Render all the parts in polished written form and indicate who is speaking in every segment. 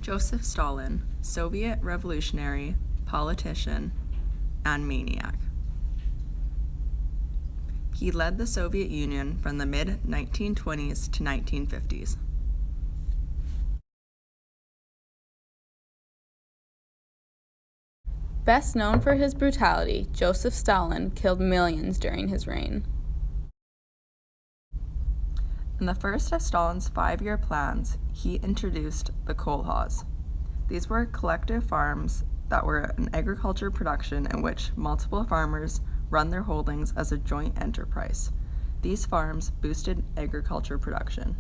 Speaker 1: Joseph Stalin, Soviet revolutionary, politician, and maniac. He led the Soviet Union from the mid-1920s to 1950s.
Speaker 2: Best known for his brutality, Joseph Stalin killed millions during his reign.
Speaker 1: In the first of Stalin's 5-year plans, he introduced the kolkhoz. These were collective farms that were an agriculture production in which multiple farmers run their holdings as a joint enterprise. These farms boosted agriculture production.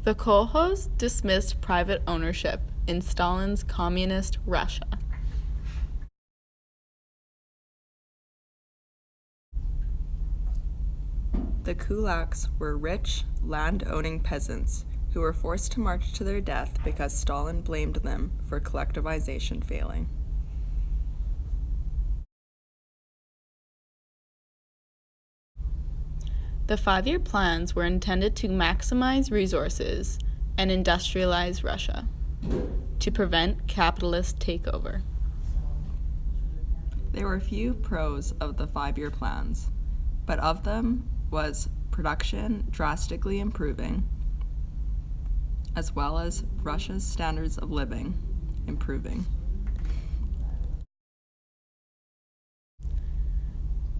Speaker 2: The kolkhoz dismissed private ownership in Stalin's communist Russia.
Speaker 1: The kulaks were rich, land-owning peasants who were forced to march to their death because Stalin blamed them for collectivization failing.
Speaker 2: The 5-year plans were intended to maximize resources and industrialize Russia to prevent capitalist takeover.
Speaker 1: There were few pros of the 5-year plans, but of them was production drastically improving, as well as Russia's standards of living improving.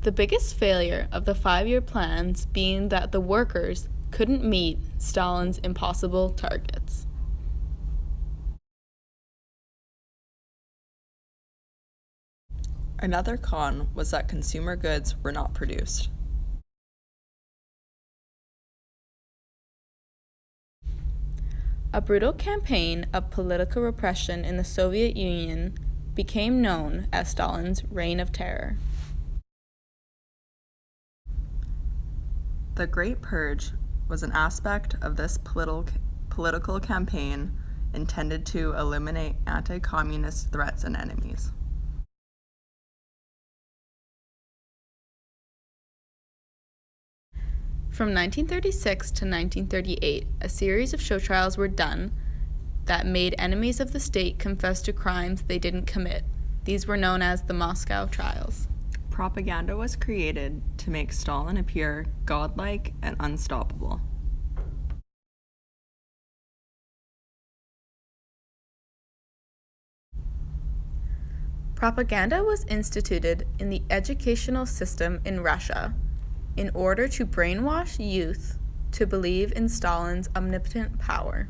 Speaker 2: The biggest failure of the 5-year plans being that the workers couldn't meet Stalin's impossible targets.
Speaker 1: Another con was that consumer goods were not produced.
Speaker 2: A brutal campaign of political repression in the Soviet Union became known as Stalin's Reign of Terror.
Speaker 1: The Great Purge was an aspect of this political campaign intended to eliminate anti-communist threats and enemies.
Speaker 2: From 1936 to 1938, a series of show trials were done that made enemies of the state confess to crimes they didn't commit. These were known as the Moscow trials.
Speaker 1: Propaganda was created to make Stalin appear godlike and unstoppable.
Speaker 2: Propaganda was instituted in the educational system in Russia in order to brainwash youth to believe in Stalin's omnipotent power.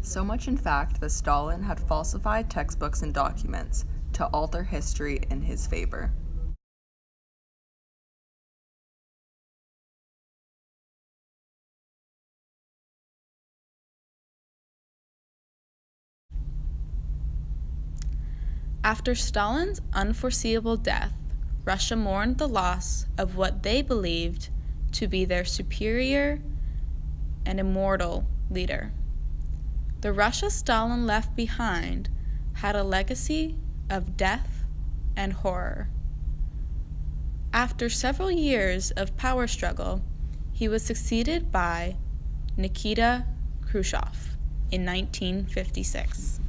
Speaker 1: So much, in fact, that Stalin had falsified textbooks and documents to alter history in his favor.
Speaker 2: After Stalin's unforeseeable death, Russia mourned the loss of what they believed to be their superior and immortal leader. The Russia Stalin left behind had a legacy of death and horror. After several years of power struggle, he was succeeded by Nikita Khrushchev in 1956.